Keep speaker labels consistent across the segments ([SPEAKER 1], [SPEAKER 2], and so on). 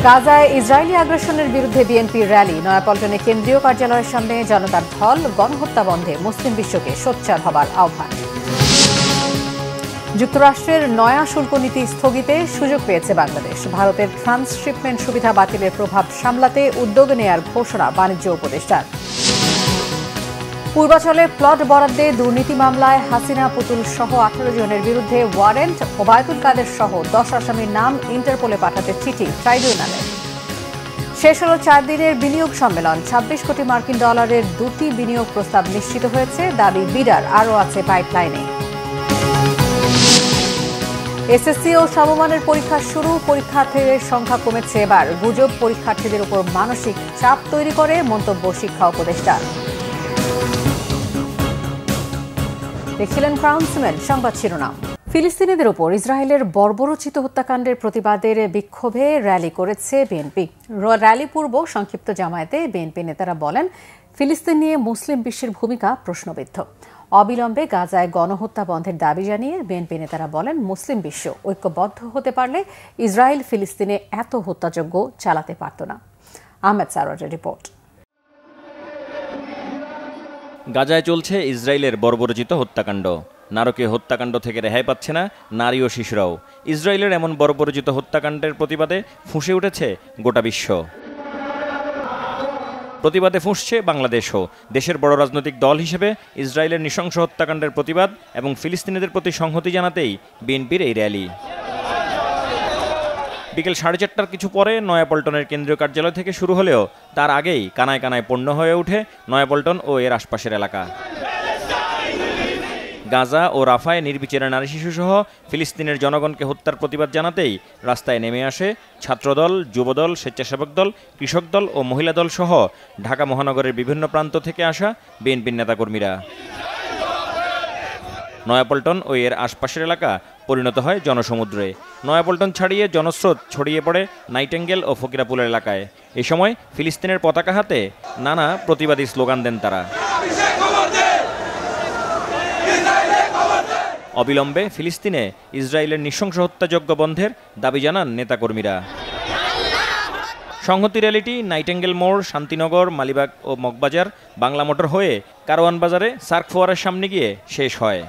[SPEAKER 1] গাজায় ইসরায়েলি আগ্রাসনের বিরুদ্ধে বিএনপির র্যালি। নয়াপল্টনে কেন্দ্রীয় কার্যালয়ের সামনে জনতার ঢল। গণহত্যা বন্ধে মুসলিম বিশ্বকে সোচ্চার হবার আহ্বান। যুক্তরাষ্ট্রের নয়া শুল্ক নীতি স্থগিতে সুযোগ পেয়েছে বাংলাদেশ। ভারতের ট্রান্সশিপমেন্ট সুবিধা বাতিলের প্রভাব সামলাতে উদ্যোগ নেয়ার ঘোষণা বাণিজ্য উপদেষ্টার। পূর্বাচলে প্লট বরাদ্দে দুর্নীতি মামলায় হাসিনা পুতুল সহ 18 জনের বিরুদ্ধে ওয়ারেন্ট। ওবায়দুল কাদের সহ 10 আসামির নাম ইন্টারপোলে পাঠাতে চিঠি ট্রাইব্যুনালে। শেষ হল 4 দিনের বিনিয়োগ সম্মেলন। 26 কোটি মার্কিন ডলারের 2টি বিনিয়োগ প্রস্তাব নিশ্চিত হয়েছে। দাবি বিডার আরও আছে পাইপলাইনে। এসএসসি ও সমমানের পরীক্ষা শুরু। পরীক্ষার্থীদের সংখ্যা কমেছে এবার। গুজব পরীক্ষার্থীদের উপর মানসিক চাপ তৈরি করে, মন্তব্য শিক্ষা উপদেষ্টা। দেখছিলেন ক্রাউন সিমেন্ট সংবাদ শিরোনাম। ফিলিস্তিনিদের উপর ইসরায়েলের বর্বরোচিত হত্যাকাণ্ডের প্রতিবাদের বিক্ষোভে র্যালি করেছে বিএনপি। র্যালি পূর্ব সংক্ষিপ্ত জামায়াতে বিএনপি নেতারা বলেন, ফিলিস্তিন নিয়ে মুসলিম বিশ্বের ভূমিকা প্রশ্নবিদ্ধ। অবিলম্বে গাজায় গণহত্যা বন্ধের দাবি জানিয়ে বিএনপি নেতারা বলেন, মুসলিম বিশ্ব ঐক্যবদ্ধ হতে পারলে ইসরায়েল ফিলিস্তিনে এত হত্যাযজ্ঞ চালাতে পারত না। আহমেদ সারোয়ারের রিপোর্ট।
[SPEAKER 2] গাজায় চলছে ইসরায়েলের বর্বরোচিত হত্যাকাণ্ড। নারকীয় হত্যাকাণ্ড থেকে রেহাই পাচ্ছে না নারী ও শিশুরাও। ইসরায়েলের এমন বর্বরোচিত হত্যাকাণ্ডের প্রতিবাদে ফুঁসে উঠেছে গোটা বিশ্ব। প্রতিবাদে ফুঁসছে বাংলাদেশও। দেশের বড় রাজনৈতিক দল হিসেবে ইসরায়েলের নৃশংস হত্যাকাণ্ডের প্রতিবাদ এবং ফিলিস্তিনিদের প্রতি সংহতি জানাতেই বিএনপির এই র্যালি। বিকেল 4:30টার কিছু পরে নয়াপল্টনের কেন্দ্রীয় কার্যালয় থেকে শুরু হলেও তার আগেই কানায় কানায় পণ্য হয়ে ওঠে নয়াপল্টন ও এর আশপাশের এলাকা। গাজা ও রাফায় নির্বিচারে নারী শিশুসহ ফিলিস্তিনের জনগণকে হত্যার প্রতিবাদ জানাতেই রাস্তায় নেমে আসে ছাত্রদল, যুবদল, স্বেচ্ছাসেবক দল, কৃষক দল ও মহিলা দল সহ ঢাকা মহানগরের বিভিন্ন প্রান্ত থেকে আসা বিএনপির নেতাকর্মীরা। নয়াপল্টন ও এর আশপাশের এলাকা পরিণত হয় জনসমুদ্রে। নয়াপল্টন ছাড়িয়ে জনস্রোত ছড়িয়ে পড়ে নাইটেঙ্গেল ও ফকিরাপুলের এলাকায়। এ সময় ফিলিস্তিনের পতাকা হাতে নানা প্রতিবাদী স্লোগান দেন তারা। অবিলম্বে ফিলিস্তিনে ইসরায়েলের নৃশংস হত্যাযজ্ঞ বন্ধের দাবি জানান নেতাকর্মীরা। সংহতি র্যালিটি নাইটেঙ্গেল মোড়, শান্তিনগর, মালিবাগ ও মগবাজার, বাংলা মোটর হয়ে কারওয়ান বাজারে সার্ক ফোয়ারের সামনে গিয়ে শেষ হয়।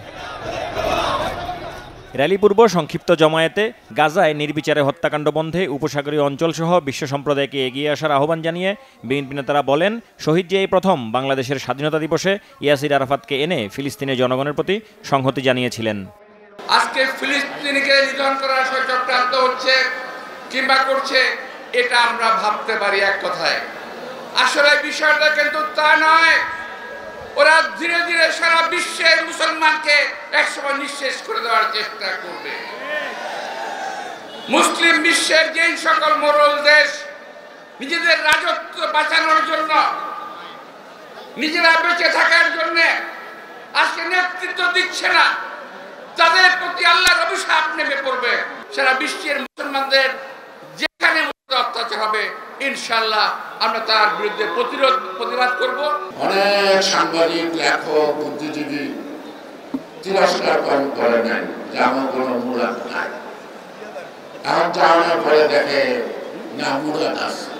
[SPEAKER 2] র্যালি পূর্ব সংক্ষিপ্ত জমায়েতে গাজায় নির্বিচারে হত্যাকাণ্ড বন্ধে উপসাগরীয় অঞ্চলসহ বিশ্ব সম্প্রদায়কে এগিয়ে আসার আহ্বান জানিয়ে বিএনপি নেতারা বলেন, শহীদ যে এই প্রথম বাংলাদেশের স্বাধীনতা দিবসে ইয়াসির আরাফাতকে এনে ফিলিস্তিনের জনগণের প্রতি সংহতি জানিয়েছিলেন।
[SPEAKER 3] আজকে ফিলিস্তিনিকে নিধন করার চক্রান্ত হচ্ছে কিংবা করছে, এটা আমরা ভাবতে পারি এক কথায়। আসলে বিষয়টা কিন্তু তা নয়। ওরা ধীরে ধীরে সারা বিশ্বের মুসলমানকে একসময় নিঃশেষ করে দেওয়ার চেষ্টা করবে। মুসলিম বিশ্বের যে সকল মোড়ল দেশ নিজেদের রাজত্ব বাঁচানোর জন্য, নিজেরা বেঁচে থাকার জন্য আজকে নেতৃত্ব দিচ্ছে না, তাদের প্রতি আল্লাহর অভিশাপ নেমে পড়বে। সারা বিশ্বের মুসলমানদের যেখানে অত্যাচার হবে, ইনশাআল্লাহ আমরা তার বিরুদ্ধে প্রতিবাদ করব।
[SPEAKER 4] অনেক সাংবাদিক, লেখক, বুদ্ধিজীবী তিরস্কার করে নেন যে আমার কোনো মুরাদ নাই। এখন জানার পরে দেখে না মুরাদ আছে,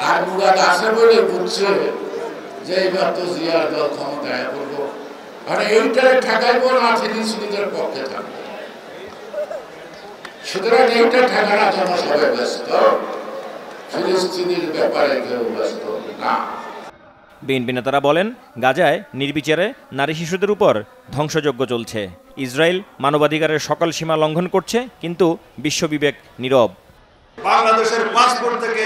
[SPEAKER 4] আর মুরাদ আছে বলে বুঝছে যে এইবার তো জিয়ার দল ক্ষমতায় করবো, মানে এইটারে ঠেকাইবো না ফিলিস্তিনিদের পক্ষে থাকবে। সুতরাং এইটা ঠেকানোর জন্য সবাই ব্যস্ত, ফিলিস্তিনির ব্যাপারে কেউ ব্যস্ত না।
[SPEAKER 2] বিএনপি নেতারা বলেন, গাজায় নির্বিচারে নারী শিশুদের উপর ধ্বংসযজ্ঞ চলছে। ইসরায়েল মানবাধিকারের সকল সীমা লঙ্ঘন করছে, কিন্তু বিশ্ববিবেক নীরব।
[SPEAKER 5] বাংলাদেশের পাসপোর্ট থেকে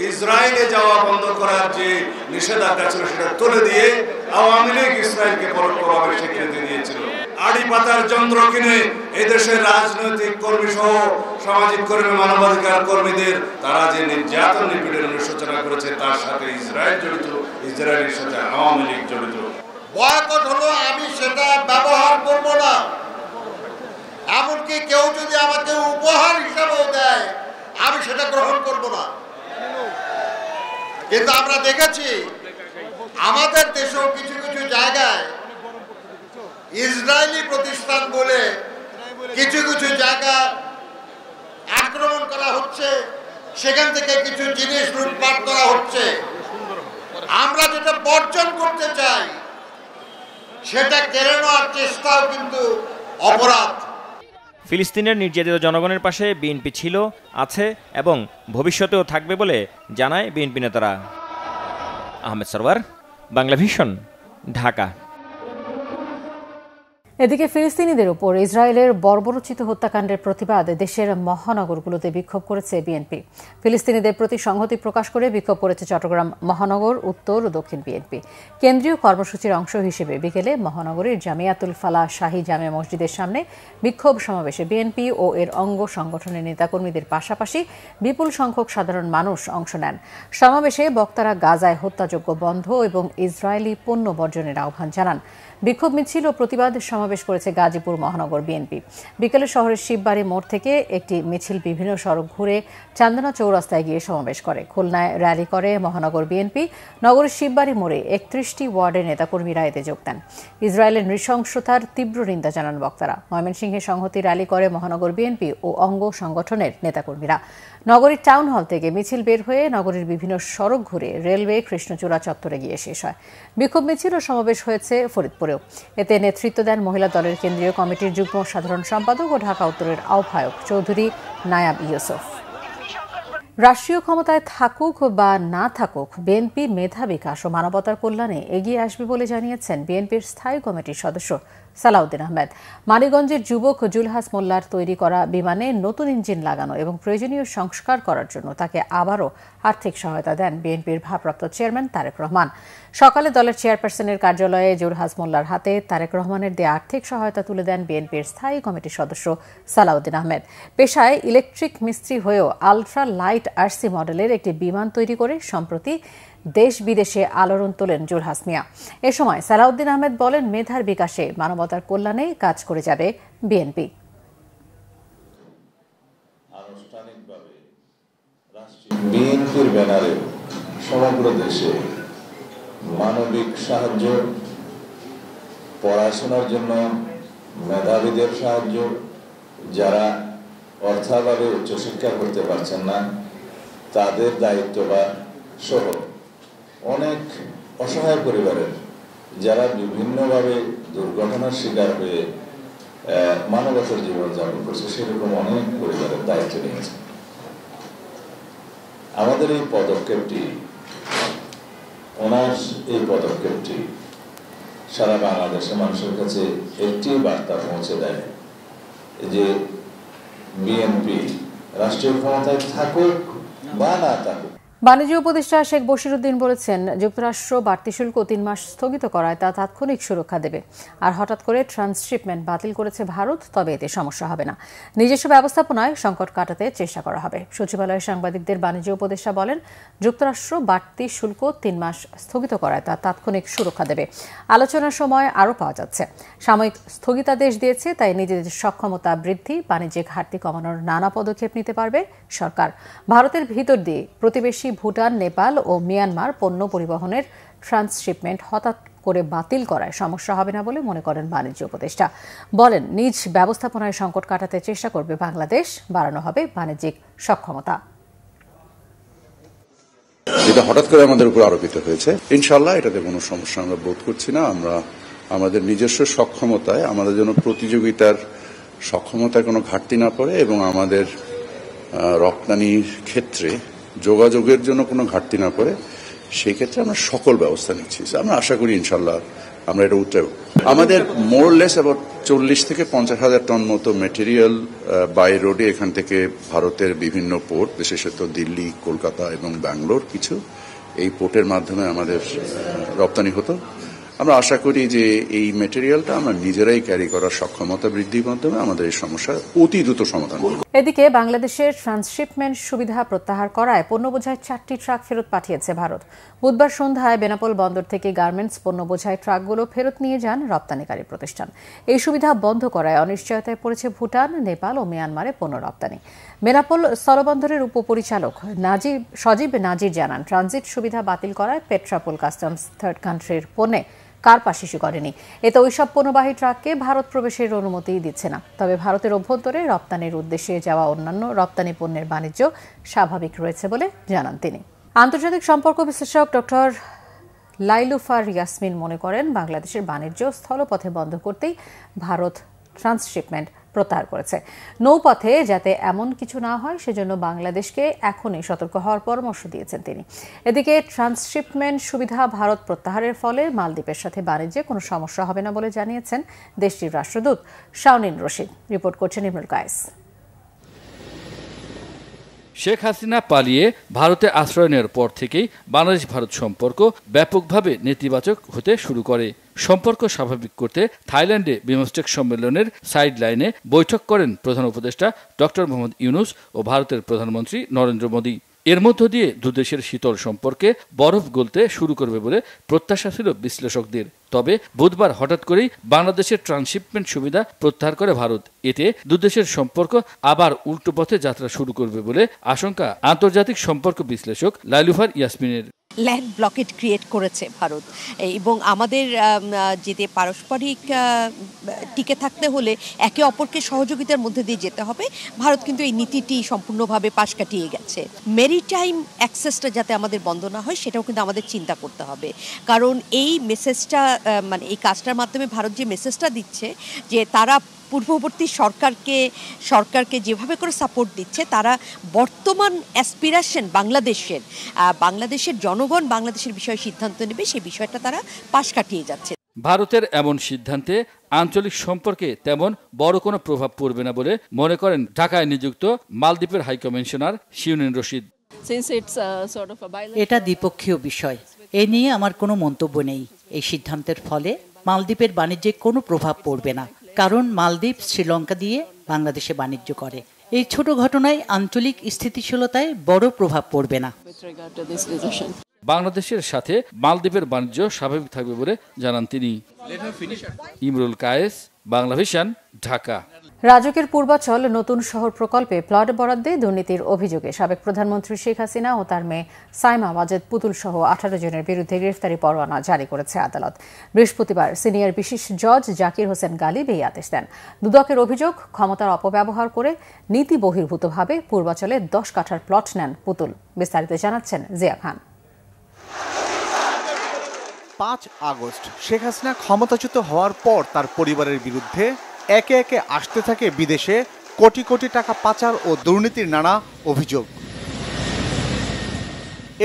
[SPEAKER 5] ইসরায়েলে যাওয়া বন্ধ করার যে নিষেধাজ্ঞা ছিল সেটা তুলে দিয়ে আওয়ামী লীগ ইসরায়েলকে পরোক্ষভাবে স্বীকৃতি দিয়েছিল। আড়ি পাতার যন্ত্র কিনে এদেশের রাজনৈতিক কর্মী সহ সামাজিক কর্মী, মানবাধিকার কর্মীদের তারা যে নির্যাতন নিপীড়নের সূচনা করেছে, তার সাথে ইসরায়েল জড়িত, ইসরায়েলের সাথে আওয়ামী লীগ জড়িত।
[SPEAKER 6] বয়কট হলো, আমি সেটা ব্যবহার করব না। এমনকি কেউ যদি আমাকে উপহার হিসাবেও দেয়, আমি সেটা গ্রহণ করব না। কিন্তু আমরা দেখেছি আমাদের দেশেও কিছু কিছু জায়গায় ইসরায়েলি প্রতিষ্ঠান বলে কিছু কিছু জায়গা আক্রমণ করা হচ্ছে, সেখান থেকে কিছু জিনিস লুটপাট করা হচ্ছে। আমরা যেটা বর্জন করতে চাই সেটা কেড়ে নেওয়ার চেষ্টাও কিন্তু অপরাধ।
[SPEAKER 2] ফিলিস্তিনের নির্যাতিত জনগণের পাশে বিএনপি ছিল, আছে এবং ভবিষ্যতেও থাকবে বলে জানায় বিএনপি নেতারা। আহমেদ সরওয়ার, বাংলা ভিশন, ঢাকা।
[SPEAKER 1] এদিকে ফিলিস্তিনিদের উপর ইসরায়েলের বর্বরোচিত হত্যাকাণ্ডের প্রতিবাদে দেশের মহানগরগুলোতে বিক্ষোভ করেছে বিএনপি। ফিলিস্তিনিদের প্রতি সংহতি প্রকাশ করে বিক্ষোভ করেছে চট্টগ্রাম মহানগর, উত্তর ও দক্ষিণ বিএনপি। কেন্দ্রীয় কর্মসূচির অংশ হিসেবে বিকেলে মহানগরীর জামিয়াতুল ফালাহ শাহী জামে মসজিদের সামনে বিক্ষোভ সমাবেশে বিএনপি ও এর অঙ্গ সংগঠনের নেতাকর্মীদের পাশাপাশি বিপুল সংখ্যক সাধারণ মানুষ অংশ নেন। সমাবেশে বক্তারা গাজায় হত্যাযজ্ঞ বন্ধ এবং ইসরায়েলি পণ্য বর্জনের আহ্বান জানান। বিক্ষোভ মিছিল ও প্রতিবাদ সমাবেশ করেছে গাজীপুর মহানগর বিএনপি। বিকেলে শহরের শিববাড়ি মোড় থেকে একটি মিছিল বিভিন্ন সড়ক ঘুরে চান্দনা চৌরাস্তায় গিয়ে সমাবেশ করে। খুলনায় র্যালি করে মহানগর বিএনপি। নগরের শিববাড়ি মোড়ে 31টি ওয়ার্ডের নেতাকর্মীরা এতে যোগ দেন। ইসরায়েলের নৃশংসতার তীব্র নিন্দা জানান বক্তারা। ময়মনসিংহে সংহতি র্যালি করে মহানগর বিএনপি ও অঙ্গ সংগঠনের নেতাকর্মীরা। নগরীর টাউন হল থেকে মিছিল বের হয়ে নগরীর বিভিন্ন সড়ক ঘুরে রেলওয়ে কৃষ্ণচূড়া চত্বরে গিয়ে শেষ হয়। বিক্ষোভ মিছিল ও সমাবেশ হয়েছে ফরিদপুরেও। এতে নেতৃত্ব দেন মহিলা দলের কেন্দ্রীয় কমিটির যুগ্ম সাধারণ সম্পাদক ও ঢাকা উত্তরের আহ্বায়ক চৌধুরী নায়াব ইউসুফ। রাষ্ট্রীয় ক্ষমতায় থাকুক বা না থাকুক, বিএনপি মেধা বিকাশ ও মানবতার কল্যাণে এগিয়ে আসবে বলে জানিয়েছেন বিএনপির স্থায়ী কমিটির সদস্য সালাউদ্দিন আহমেদ। মানিকগঞ্জের যুবক জুলহাস মোল্লার তৈরি করা বিমানে নতুন ইঞ্জিন লাগানো এবং প্রয়োজনীয় সংস্কার করার জন্য তাকে আবারও আর্থিক সহায়তা দেন বিএনপির ভারপ্রাপ্ত চেয়ারম্যান তারেক রহমান। সকালে দলের চেয়ারপারসনের কার্যালয়ে জুলহাস মোল্লার হাতে তারেক রহমানের দেয়া আর্থিক সহায়তা তুলে দেন বিএনপির স্থায়ী কমিটির সদস্য সালাউদ্দিন আহমেদ। পেশায় ইলেকট্রিক মিস্ত্রি হয়েও আলট্রা লাইট আরসি মডেলের একটি বিমান তৈরি করে সম্প্রতি দেশ বিদেশে আলোড়ন তোলেন জুলহাস মিয়া। এ সময় সালাউদ্দিন আহমেদ বলেন, মেধার বিকাশে মানবতার কল্যাণে কাজ করে যাবে বিএনপি।
[SPEAKER 7] বিএনপির ব্যানারে সমগ্র দেশে মানবিক সাহায্য, পড়াশোনার জন্য মেধাবীদের সাহায্য, যারা অর্থাভাবে উচ্চশিক্ষা করতে পারছেন না তাদের দায়িত্বভার সহ অনেক অসহায় পরিবারের যারা বিভিন্নভাবে দুর্ঘটনার শিকার হয়ে মানবতার জীবনযাপন করছে, সেরকম অনেক পরিবারের দায়িত্ব নিয়েছে। আমাদের এই পদক্ষেপটি, ওনার এই পদক্ষেপটি সারা বাংলাদেশের মানুষের কাছে একটি বার্তা পৌঁছে দেয় যে বিএনপি রাষ্ট্রীয় ক্ষমতায় থাকুক বা না থাকুক।
[SPEAKER 1] বাণিজ্য উপদেষ্টা শেখ বশিরউদ্দিন বলেছেন, যুক্তরাষ্ট্র বাড়তি শুল্ক 3 মাস স্থগিত করায় তা তাৎক্ষণিক সুরক্ষা দেবে। আর হঠাৎ করে ট্রান্সশিপমেন্ট বাতিল করেছে ভারত, তবে এতে সমস্যা হবে না। নিজস্ব ব্যবস্থাপনায় সংকট কাটাতে চেষ্টা করা হবে। সচিবালয়ে সাংবাদিকদের বাণিজ্য উপদেষ্টা বলেন, যুক্তরাষ্ট্র বাড়তি শুল্ক 3 মাস স্থগিত করায় তা তাৎক্ষণিক সুরক্ষা দেবে। আলোচনার সময় আরও পাওয়া যাচ্ছে। সাময়িক স্থগিতাদেশ দিয়েছে, তাই নিজেদের সক্ষমতা বৃদ্ধি, বাণিজ্যিক ঘাটতি কমানোর নানা পদক্ষেপ নিতে পারবে সরকার। ভারতের ভিতর দিয়ে প্রতিবেশী ভুটান, নেপাল ও মিয়ানমার পণ্য পরিবহনের ট্রান্সশিপমেন্ট হঠাৎ করে বাতিল করায় সমস্যা হবে না বলে মনে করেন বাণিজ্য উপদেষ্টা। বলেন, নিজ ব্যবস্থাপনায় সংকট কাটাতে চেষ্টা করবে বাংলাদেশ, বাড়ানো হবে বাণিজ্যিক সক্ষমতা।
[SPEAKER 8] যেটা হঠাৎ করে আমাদের উপর আরোপিত হয়েছে, ইনশাআল্লাহ এটাতে কোনো সমস্যা আমরা বোধ করছি না। আমরা আমাদের নিজস্ব সক্ষমতায়, আমাদের জন্য প্রতিযোগিতার সক্ষমতায় কোনো ঘাটতি না পড়ে এবং আমাদের রপ্তানির ক্ষেত্রে যোগাযোগের জন্য কোনো ঘাটতি না পড়ে, সেই ক্ষেত্রে আমরা সকল ব্যবস্থা নিচ্ছি। আমরা আশা করি ইনশাল্লাহ আমরা এটা উঠতেও। আমাদের মোরলেস অ্যাবাউট 40 থেকে 50 হাজার টন মতো মেটেরিয়াল বাই রোডে এখান থেকে ভারতের বিভিন্ন পোর্ট, বিশেষত দিল্লি, কলকাতা এবং ব্যাঙ্গালোর, কিছু এই পোর্টের মাধ্যমে আমাদের রপ্তানি হতো। আমরা আশা করি যে এই মেটেরিয়ালটা আমরা নিজেরাই ক্যারি করার সক্ষমতা বৃদ্ধির মাধ্যমে আমাদের এই সমস্যার অতি দ্রুত সমাধান করব।
[SPEAKER 1] এদিকে বাংলাদেশের ট্রান্সশিপমেন্ট সুবিধা প্রত্যাহার করায় পণ্য বোঝাই 4টি ট্রাক ফেরত পাঠিয়েছে ভারত। বুধবার সন্ধ্যায় বেনাপোল বন্দর থেকে গার্মেন্টস পণ্য বোঝাই ট্রাকগুলো ফেরত নিয়ে যান রপ্তানিকারী প্রতিষ্ঠান। এই সুবিধা বন্ধ করায় অনিশ্চয়তায় পড়েছে ভুটান, নেপাল ও মিয়ানমারে পণ্য রপ্তানি। বেনাপোল স্থলবন্দরের উপপরিচালক সজীব নাজির জানান, ট্রানজিট সুবিধা বাতিল করায় পেট্রাপোল কাস্টমস থার্ড কান্ট্রির পণ্যে কার্পা শিশু করেনি। এতে ওইসব পণ্যবাহী ট্রাককে ভারত প্রবেশের অনুমতি দিচ্ছে না। তবে ভারতের অভ্যন্তরে রপ্তানির উদ্দেশ্যে যাওয়া অন্যান্য রপ্তানি পণ্যের বাণিজ্য স্বাভাবিক রয়েছে বলে জানান তিনি। আন্তর্জাতিক সম্পর্ক বিশ্লেষক ডক্টর লাইলুফার ইয়াসমিন মনে করেন, বাংলাদেশের বাণিজ্য স্থলপথে বন্ধ করতেই ভারত ট্রান্সশিপমেন্ট প্রত্যাহার করেছে। নৌপথে যাতে এমন কিছু না হয় সেজন্য বাংলাদেশকে এখনই সতর্ক হওয়ার পরামর্শ দিয়েছেন তিনি। এদিকে ট্রান্সশিপমেন্ট সুবিধা ভারত প্রত্যাহারের ফলে মালদ্বীপের সাথে বাণিজ্যে কোনো সমস্যা হবে না বলে জানিয়েছেন দেশটির রাষ্ট্রদূত শাওনিন রশিদ। রিপোর্ট করছেন ইমরুল কায়েস।
[SPEAKER 9] শেখ হাসিনা পালিয়ে ভারতে আশ্রয় নেওয়ার পর থেকেই বাংলাদেশ ভারত সম্পর্ক ব্যাপকভাবে নেতিবাচক হতে শুরু করে। সম্পর্ক স্বাভাবিক করতে থাইল্যান্ডে বিমস্টেক সম্মেলনের সাইড লাইনে বৈঠক করেন প্রধান উপদেষ্টা ডক্টর মোহাম্মদ ইউনূস ও ভারতের প্রধানমন্ত্রী নরেন্দ্র মোদী। এর মধ্য দিয়ে দুদেশের শীতল সম্পর্কে বরফ গলতে শুরু করবে বলে প্রত্যাশা ছিল বিশ্লেষকদের। তবে বুধবার হঠাৎ করেই বাংলাদেশের ট্রান্সশিপমেন্ট সুবিধা প্রত্যাহার করে ভারত। এতে দুদেশের সম্পর্ক আবার উল্টো পথে যাত্রা শুরু করবে বলে আশঙ্কা আন্তর্জাতিক সম্পর্ক বিশ্লেষক লাইলুফার ইয়াসমিনের।
[SPEAKER 10] ল্যান্ড ব্লকেট ক্রিয়েট করেছে ভারত, এবং আমাদের যেতে পারস্পরিক টিকে থাকতে হলে একে অপরকে সহযোগিতার মধ্যে দিয়ে যেতে হবে। ভারত কিন্তু এই নীতিটি সম্পূর্ণভাবে পাশ কাটিয়ে গেছে। মেরিটাইম অ্যাক্সেসটা যাতে আমাদের বন্ধ না হয় সেটাও কিন্তু আমাদের চিন্তা করতে হবে, কারণ এই মেসেজটা মানে এই কাজটার মাধ্যমে ভারত যে মেসেজটা দিচ্ছে যে তারা পূর্ববর্তী সরকারকে যেভাবে করে সাপোর্ট দিচ্ছে, তারা বর্তমান অ্যাসপিরেশন বাংলাদেশের জনগণ বাংলাদেশের বিষয়ে সিদ্ধান্ত নেবে, সেই বিষয়টা তারা পাশ কাটিয়ে যাচ্ছে।
[SPEAKER 9] ভারতের এমন সিদ্ধান্তে আঞ্চলিক সম্পর্কে তেমন বড় কোনো প্রভাব পড়বে না বলে মনে করেন ঢাকায় নিযুক্ত মালদ্বীপের হাইকমিশনার শাওনিন রশিদ।
[SPEAKER 11] এটা দ্বিপক্ষীয় বিষয়, এ নিয়ে আমার কোনো মন্তব্য নেই। এই সিদ্ধান্তের ফলে মালদ্বীপের বাণিজ্যে কোনো প্রভাব পড়বে না, কারণ মালদ্বীপ শ্রীলঙ্কা দিয়ে বাংলাদেশে বাণিজ্য করে। এই ছোট ঘটনায় আঞ্চলিক স্থিতিশীলতায় বড় প্রভাব পড়বে না।
[SPEAKER 9] বাংলাদেশের সাথে মালদ্বীপের বাণিজ্য স্বাভাবিক থাকবে বলে জানান তিনি। ইমরুল কায়েস, বাংলা ভিশন, ঢাকা।
[SPEAKER 1] রাজুকের পূর্বাচল নতুন শহর প্রকল্পে প্লট বরাদ্দে দুর্নীতির অভিযোগে সাবেক প্রধানমন্ত্রী শেখ হাসিনা ও তার মেয়ে সাইমা ওয়াজেদ পুতুল সহ 18 জনের বিরুদ্ধে গ্রেফতারি পরোয়ানা জারি করেছে আদালত। বৃহস্পতিবার সিনিয়র বিশেষ জজ জাকির হোসেন গালিব এই আদেশ দেন। দুদকের অভিযোগ, ক্ষমতার অপব্যবহার করে নীতি বহির্ভূতভাবে পূর্বাচলে 10 কাঠার প্লট নেন পুতুল। বিস্তারিত জানাচ্ছেন জিয়া খান।
[SPEAKER 12] 5 আগস্ট শেখ হাসিনা ক্ষমতাচ্যুত হওয়ার পর তার পরিবারের বিরুদ্ধে একে একে আসতে থাকে বিদেশে কোটি কোটি টাকা পাচার ও দুর্নীতির নানা অভিযোগ।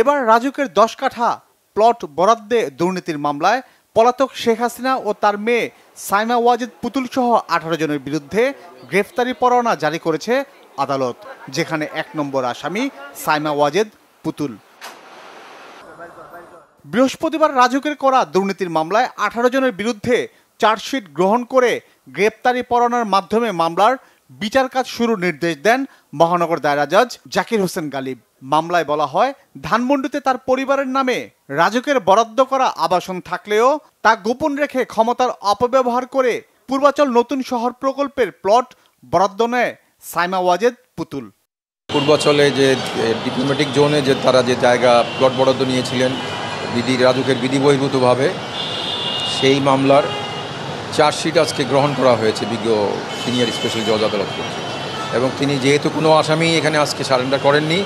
[SPEAKER 12] এবার রাজুকের 10 কাঠা প্লট বরাদ্দে দুর্নীতির মামলায় পলাতক শেখ হাসিনা ও তার মেয়ে সাইমা ওয়াজেদ পুতুল সহ 18 জনের বিরুদ্ধে গ্রেফতারি পরোয়ানা জারি করেছে আদালত, যেখানে 1 নম্বর আসামি সাইমা ওয়াজেদ পুতুল। বৃহস্পতিবার রাজুকের করা দুর্নীতির মামলায় 18 জনের বিরুদ্ধে চার্জশিট গ্রহণ করে গ্রেপ্তারি পরোয়ানার মাধ্যমে মামলার বিচার কাজ শুরুর নির্দেশ দেন মহানগর দায়রা জজ জাকির হোসেন গালিব। মামলায় বলা হয়, ধানমন্ডিতে তার পরিবারের নামে রাজুকের বরাদ্দ করা আবাসন থাকলেও তা গোপন রেখে ক্ষমতার অপব্যবহার করে পূর্বাচল নতুন শহর প্রকল্পের প্লট বরাদ্দ নেয় সাইমা ওয়াজেদ পুতুল।
[SPEAKER 13] পূর্বাচলে যে ডিপ্লোম্যাটিক জোনে যে তারা যে জায়গা প্লট বরাদ্দ নিয়েছিলেন রাজুকের বিধি বহির্ভূতভাবে, সেই মামলার চার্জশিট আজকে গ্রহণ করা হয়েছে বিজ্ঞ সিনিয়র স্পেশাল জজ আদালত কর্তৃক, এবং তিনি যেহেতু কোনো আসামি এখানে আজকে সারেন্ডার করেননি,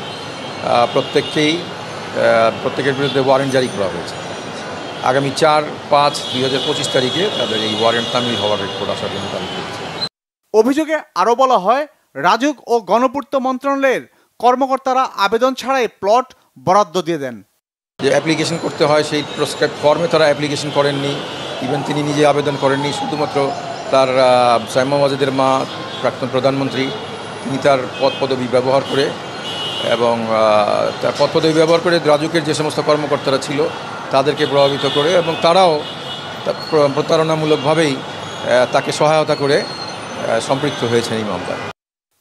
[SPEAKER 13] প্রত্যেকের বিরুদ্ধে ওয়ারেন্ট জারি করা হয়েছে। আগামী 4-5-2025 তারিখে তাদের এই ওয়ারেন্ট তামিল হওয়ার রিপোর্ট আসার জন্য তারিখ দিয়েছে।
[SPEAKER 12] অভিযোগে আরও বলা হয়, রাজুক ও গণপূর্ত মন্ত্রণালয়ের কর্মকর্তারা আবেদন ছাড়াই প্লট বরাদ্দ দিয়ে দেন।
[SPEAKER 13] যে অ্যাপ্লিকেশন করতে হয় সেই প্রেসক্রাইব ফর্মে তারা অ্যাপ্লিকেশন করেননি, ইভেন তিনি নিজে আবেদন করেননি। শুধুমাত্র তার সাইমা ওয়াজেদের মা প্রাক্তন প্রধানমন্ত্রী, তিনি তার পদ পদবি ব্যবহার করে এবং তার পদ পদবি ব্যবহার করে রাজুকের যে সমস্ত কর্মকর্তারা ছিল তাদেরকে প্রভাবিত করে, এবং তারাও প্রতারণামূলকভাবেই তাকে সহায়তা করে সম্পৃক্ত হয়েছেন এই মামলায়।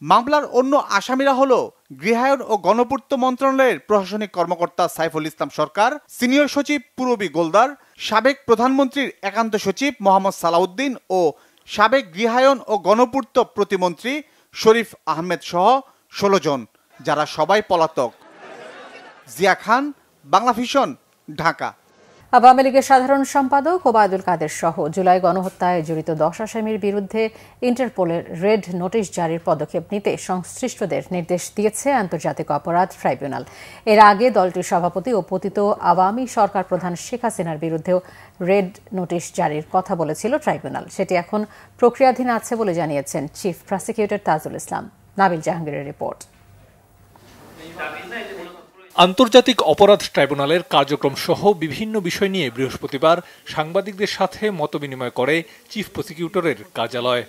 [SPEAKER 12] মামলার অন্য আসামিরা হলো গৃহায়ন ও গণপূর্ত মন্ত্রণালয়ের প্রশাসনিক কর্মকর্তা সাইফুল ইসলাম সরকার, সিনিয়র সচিব পূরবী গোলদার, সাবেক প্রধানমন্ত্রীর একান্ত সচিব মোহাম্মদ সালাউদ্দিন ও সাবেক গৃহায়ন ও গণপূর্ত প্রতিমন্ত্রী শরীফ আহমেদ সহ 16 জন, যারা সবাই পলাতক। জিয়া খান, বাংলা ভিশন, ঢাকা।
[SPEAKER 1] আওয়ামী লীগের সাধারণ সম্পাদক ওবায়দুল কাদের সহ জুলাই গণহত্যায় জড়িত 10 আসামির বিরুদ্ধে ইন্টারপোলের রেড নোটিশ জারির পদক্ষেপ নিতে সংশ্লিষ্টদের নির্দেশ দিয়েছে আন্তর্জাতিক অপরাধ ট্রাইব্যুনাল। এর আগে দলটির সভাপতি ও পতিত আওয়ামী সরকার প্রধান শেখ হাসিনার বিরুদ্ধেও রেড নোটিশ জারির কথা বলেছিল ট্রাইব্যুনাল। সেটি এখন প্রক্রিয়াধীন আছে বলে জানিয়েছেন চিফ প্রসিকিউটর তাজুল ইসলাম। নাবিল জাহাঙ্গীরের রিপোর্ট।
[SPEAKER 14] আন্তর্জাতিক অপরাধ ট্রাইব্যুনালের কার্যক্রম সহ বিভিন্ন বিষয় নিয়ে বৃহস্পতিবার সাংবাদিকদের সাথে মতবিনিময় করে চিফ প্রসিকিউটরের কার্যালয়।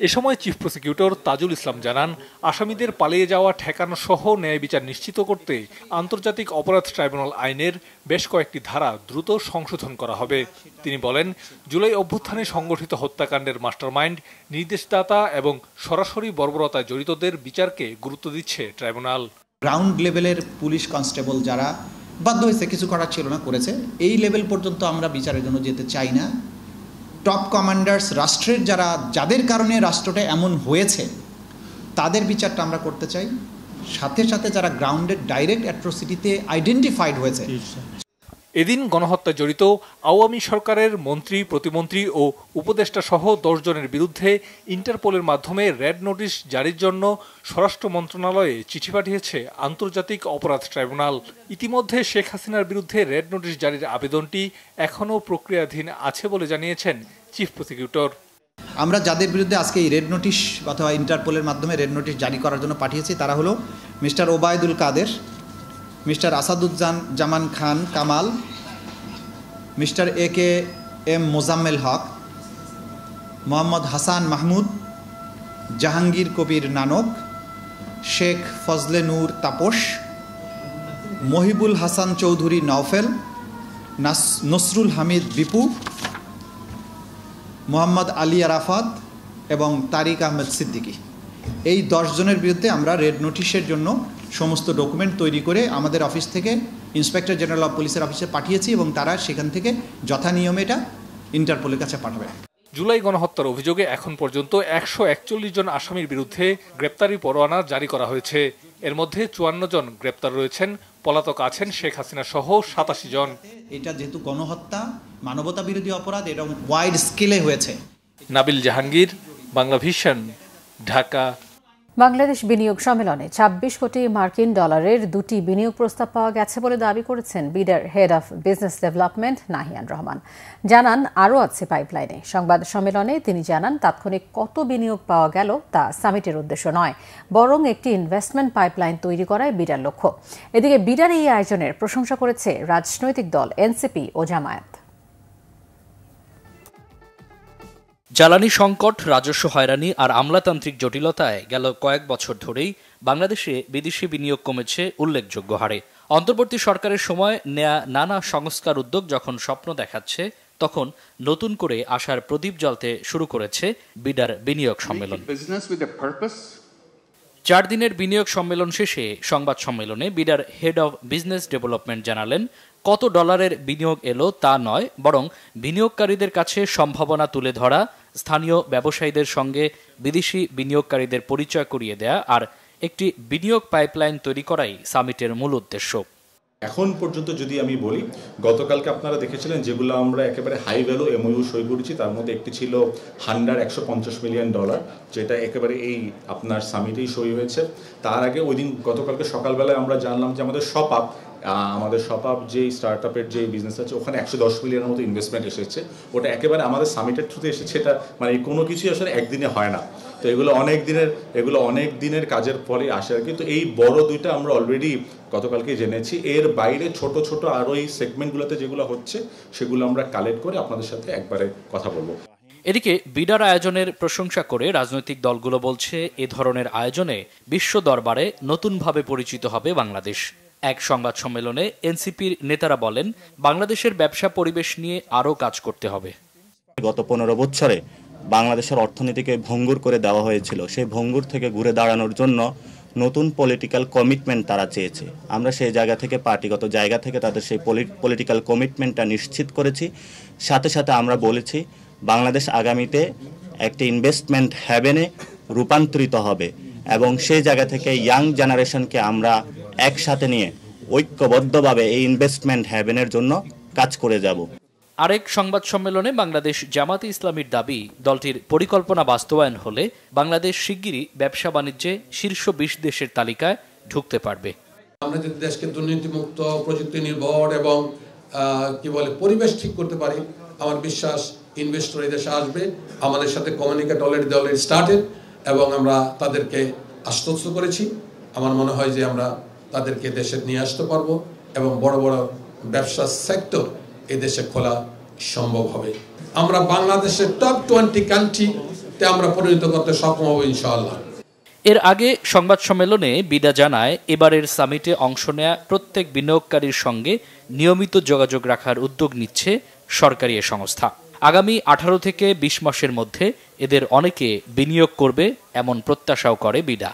[SPEAKER 14] এ সময় চিফ প্রসিকিউটর তাজুল ইসলাম জানান, আসামিদের পালিয়ে যাওয়া ঠেকানো সহ ন্যায় বিচার নিশ্চিত করতে আন্তর্জাতিক অপরাধ ট্রাইব্যুনাল আইনের বেশ কয়েকটি ধারা দ্রুত সংশোধন করা হবে। তিনি বলেন, জুলাই অভ্যুত্থানে সংগঠিত হত্যাকাণ্ডের মাস্টারমাইন্ড, নির্দেশদাতা এবং সরাসরি বর্বরতায় জড়িতদের বিচারকে গুরুত্ব দিচ্ছে ট্রাইব্যুনাল।
[SPEAKER 15] গ্রাউন্ড লেভেলের পুলিশ কনস্টেবল যারা বাধ্য হয়েছে, কিছু করার ছিল না, করেছে, এই লেভেল পর্যন্ত আমরা বিচারের জন্য যেতে চাই না। টপ কমান্ডার্স, রাষ্ট্রের যাদের কারণে রাষ্ট্রটা এমন হয়েছে তাদের বিচারটা আমরা করতে চাই। সাথে সাথে যারা গ্রাউন্ডের ডাইরেক্ট অ্যাট্রোসিটিতে আইডেন্টিফাইড হয়েছে।
[SPEAKER 14] এদিন গণহত্যায় জড়িত আওয়ামী সরকারের মন্ত্রী, প্রতিমন্ত্রী ও উপদেষ্টা সহ 10 জনের বিরুদ্ধে ইন্টারপোলের মাধ্যমে রেড নোটিশ জারির জন্য স্বরাষ্ট্র মন্ত্রণালয়ে চিঠি পাঠিয়েছে আন্তর্জাতিক অপরাধ ট্রাইব্যুনাল। ইতিমধ্যে শেখ হাসিনার বিরুদ্ধে রেড নোটিশ জারির আবেদনটি এখনও প্রক্রিয়াধীন আছে বলে জানিয়েছেন চিফ প্রসিকিউটর।
[SPEAKER 15] আমরা যাদের বিরুদ্ধে আজকে এই রেড নোটিশ অথবা ইন্টারপোলের মাধ্যমে রেড নোটিশ জারি করার জন্য পাঠিয়েছি তারা হলো mister Obaidul Quader, mister Asaduzzaman Khan Kamal, mister AKM Mozammel Haque, Mohammad Hasan Mahmud, Jahangir Kabir Nanak, Sheikh Fazle Noor Taposh, Mohibul Hasan Chowdhury Naufel, Nasrul Hamid Bipu, Mohammad Ali Arafat এবং তারিক আহমেদ সিদ্দিকী। এই 10 জনের বিরুদ্ধে আমরা রেড নোটিশের জন্য সমস্ত ডকুমেন্ট তৈরি করে আমাদের অফিস থেকে ইন্সপেক্টর জেনারেল অফ পুলিশের অফিসে পাঠিয়েছি এবং তারা সেখান থেকে যথানিয়মে এটা ইন্টারপোলের কাছে পাঠাবে।
[SPEAKER 14] জুলাই গণহত্যার অভিযোগে এখন পর্যন্ত 141 জন আসামির বিরুদ্ধে গ্রেপ্তারি পরোয়ানা জারি করা হয়েছে। এর মধ্যে 54 জন গ্রেপ্তার রয়েছেন, পলাতক আছেন শেখ হাসিনা সহ 87 জন।
[SPEAKER 15] এটা যেহেতু গণহত্যা, মানবতা বিরোধী অপরাধ, এটা ওয়াইড স্কেলে হয়েছে।
[SPEAKER 14] নাবিল জাহাঙ্গীর, বাংলা ভিশন, ঢাকা।
[SPEAKER 1] বাংলাদেশ বিনিয়োগ সম্মেলনে 26 কোটি মার্কিন ডলারের 2টি বিনিয়োগ প্রস্তাব পাওয়া গেছে বলে দাবি করেছেন বিডার head of business development Nahiyan Rahman. জানান আরও আছে পাইপলাইনে। সংবাদ সম্মেলনে তিনি জানান, তাৎক্ষণিক কত বিনিয়োগ পাওয়া গেল তা সামিটের উদ্দেশ্য নয়, বরং একটি ইনভেস্টমেন্ট পাইপলাইন তৈরি করাই বিডার লক্ষ্য। এদিকে বিডার এই আয়োজনের প্রশংসা করেছে রাজনৈতিক দল এনসিপি ও জামায়াত।
[SPEAKER 16] জ্বালানি সংকট, রাজস্ব হয়রানি আর আমলাতান্ত্রিক জটিলতায় গেল কয়েক বছর ধরেই বাংলাদেশে বিদেশি বিনিয়োগ কমেছে উল্লেখযোগ্য হারে। অন্তর্বর্তী সরকারের সময় নেয়া নানা সংস্কার উদ্যোগ যখন স্বপ্ন দেখাচ্ছে, তখন নতুন করে আশার প্রদীপ জ্বলতে শুরু করেছে বিডার বিনিয়োগ সম্মেলন। 4 দিনের বিনিয়োগ সম্মেলন শেষে সংবাদ সম্মেলনে বিডার হেড অব বিজনেস ডেভেলপমেন্ট জানালেন, কত ডলারের বিনিয়োগ এলো তা নয়, বরং বিনিয়োগকারীদের কাছে সম্ভাবনা তুলে ধরা, স্থানীয় ব্যবসায়ীদের সঙ্গে বিদেশি বিনিয়োগকারীদের পরিচয় করিয়ে দেয়া আর একটি বিনিয়োগ পাইপলাইন তৈরি করাই সামিটের মূল উদ্দেশ্য।
[SPEAKER 17] এখন পর্যন্ত যদি আমি বলি, গতকালকে আপনারা দেখেছিলেন যেগুলো আমরা একেবারে হাই ভ্যালু MOU সই করেছি, তার মধ্যে একটি ছিল $150 মিলিয়ন, যেটা একেবারে এই আপনার সামিটেই সই হয়েছে। তার আগে ওই দিন গতকালকে সকালবেলায় আমরা জানলাম যে আমাদের শপআপ যে স্টার্ট আপের যে বিজনেস আছে, ওখানে 110 মিলিয়নের মতো ইনভেস্টমেন্ট এসেছে। ওটা একেবারে আমাদের সামিটের থ্রুতে এসেছে। এটা মানে কোনো কিছুই আসলে একদিনে হয় না, তো এগুলো অনেক দিনের কাজের ফলে আসে আর কি। তো এই বড় দুইটা আমরা অলরেডি গতকালকে জেনেছি। এর বাইরে ছোট ছোট আরও এই সেগমেন্টগুলোতে যেগুলো হচ্ছে সেগুলো আমরা কালেক্ট করে আপনাদের সাথে একবারে কথা বলবো।
[SPEAKER 16] এদিকে বিডার আয়োজনের প্রশংসা করে রাজনৈতিক দলগুলো বলছে, এ ধরনের আয়োজনে বিশ্ব দরবারে নতুনভাবে পরিচিত হবে বাংলাদেশ। এক সংবাদ সম্মেলনে এনসিপির নেতারা বলেন, বাংলাদেশের ব্যবসা পরিবেশ নিয়ে আরও কাজ করতে হবে।
[SPEAKER 18] গত 15 বছরে বাংলাদেশের অর্থনীতিকে ভঙ্গুর করে দেওয়া হয়েছিল। সেই ভঙ্গুর থেকে ঘুরে দাঁড়ানোর জন্য নতুন পলিটিক্যাল কমিটমেন্ট তারা চেয়েছে। আমরা সেই জায়গা থেকে, পার্টিগত জায়গা থেকে তাদের সেই পলিটিক্যাল কমিটমেন্টটা নিশ্চিত করেছি। সাথে সাথে আমরা বলেছি, বাংলাদেশ আগামীতে একটি ইনভেস্টমেন্ট হ্যাভেনে রূপান্তরিত হবে এবং সেই জায়গা থেকে ইয়াং জেনারেশনকে আমরা একসাথে নিয়ে ঐক্যবদ্ধভাবে এই ইনভেস্টমেন্ট হ্যাভেনের জন্য কাজ করে যাব।
[SPEAKER 16] আরেক সংবাদ সম্মেলনে বাংলাদেশ জামাতে ইসলামীর দাবি, দলটির পরিকল্পনা বাস্তবায়ন হলে বাংলাদেশ শিগগিরই ব্যবসা বাণিজ্যে শীর্ষ 20 দেশের তালিকায় ঢুকতে পারবে।
[SPEAKER 19] আমরা যদি দেশকে দুর্নীতিমুক্ত, প্রযুক্তি নির্ভর এবং পরিবেশ ঠিক করতে পারি, আমার বিশ্বাস ইনভেস্টর এই দেশে আসবে। আমাদের সাথে কমিউনিকেট অলরেডি স্টার্টেড এবং আমরা তাদেরকে আশ্বস্ত করেছি। আমার মনে হয় যে আমরা তাদেরকে দেশে নিয়ে আসতে পারবো এবং বড় বড় ব্যবসা সেক্টর এই দেশে খোলা সম্ভব হবে। আমরা বাংলাদেশের টপ 20 কান্ট্রিতে আমরা পরিণত করতে সক্ষম হব ইনশাআল্লাহ।
[SPEAKER 16] এর আগে সংবাদ সম্মেলনে বিডা জানায়, এবারের সামিটে অংশ নেয়া প্রত্যেক বিনিয়োগকারীর সঙ্গে নিয়মিত যোগাযোগ রাখার উদ্যোগ নিচ্ছে সরকারি এ সংস্থা। আগামী 18 থেকে 20 মাসের মধ্যে এদের অনেকে বিনিয়োগ করবে এমন প্রত্যাশাও করে বিডা।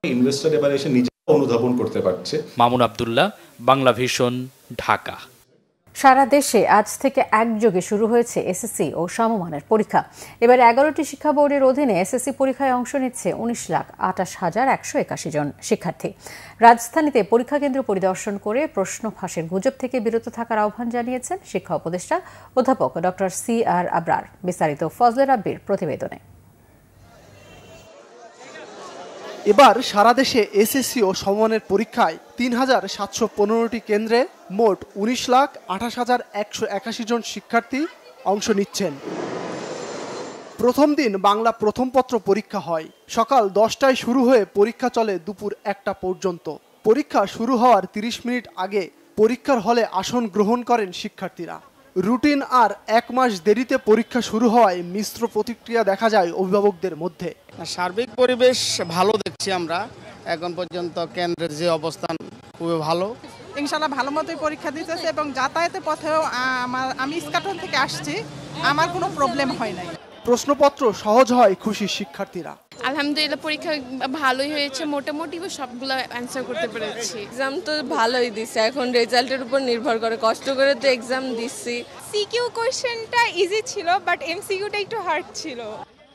[SPEAKER 17] ইনভেস্টর এবারে এসে নিজে অনুধাবন করতে পারছে।
[SPEAKER 16] মামুন আব্দুল্লাহ, বাংলা ভিশন, ঢাকা।
[SPEAKER 1] সারা দেশে আজ থেকে একযোগে শুরু হয়েছে এসএসসি ও সমমানের পরীক্ষা। এবার 11টি শিক্ষা বোর্ডের অধীনে এসএসসি পরীক্ষায় অংশ নিচ্ছে 19,28,181 জন শিক্ষার্থী। রাজধানীতে পরীক্ষা কেন্দ্র পরিদর্শন করে প্রশ্ন ফাঁসের গুজব থেকে বিরত থাকার আহ্বান জানিয়েছেন শিক্ষা উপদেষ্টা অধ্যাপক ডক্টর CR আবরার। বিস্তারিত ফজলে রাব্বির প্রতিবেদনে।
[SPEAKER 20] এবার সারা দেশে এসএসসি ও সমমানের পরীক্ষায় 3,715টি কেন্দ্রে মোট 19,28,181 জন শিক্ষার্থী অংশ নিচ্ছেন। প্রথম দিন বাংলা প্রথম পত্র পরীক্ষা হয়। সকাল 10টায় শুরু হয়ে পরীক্ষা চলে দুপুর 1টা পর্যন্ত। পরীক্ষা শুরু হওয়ার 30 মিনিট আগে পরীক্ষার হলে আসন গ্রহণ করেন শিক্ষার্থীরা। রুটিন আর 1 মাস দেরিতে পরীক্ষা শুরু হওয়ায় মিশ্র প্রতিক্রিয়া দেখা যায় অভিভাবকদের মধ্যে।
[SPEAKER 21] সার্বিক পরিবেশ ভালো দেখছি আমরা, এখন পর্যন্ত কেন্দ্রের যে অবস্থান খুবই ভালো।
[SPEAKER 22] ইনশাআল্লাহ ভালো মতোই পরীক্ষা দিতেছে এবং যাতায়াতের পথেও আমি ইস্কাটন থেকে আসছি, আমার কোনো প্রবলেম হয় নাই।
[SPEAKER 20] প্রশ্নপত্র সহজ হয় খুশি শিক্ষার্থীরা।
[SPEAKER 23] আলহামদুলিল্লাহ পরীক্ষা ভালোই হয়েছে, মোটামুটি সবগুলো অ্যান্সার করতে পেরেছি।
[SPEAKER 24] এক্সাম তো ভালোই দিছে, এখন রেজাল্টের উপর নির্ভর করে, কষ্ট করে তো এক্সাম দিচ্ছি।
[SPEAKER 25] সিকিউ কোশ্চেনটা ইজি ছিল, বাট এমসিকিউটা একটু হার্ড ছিল।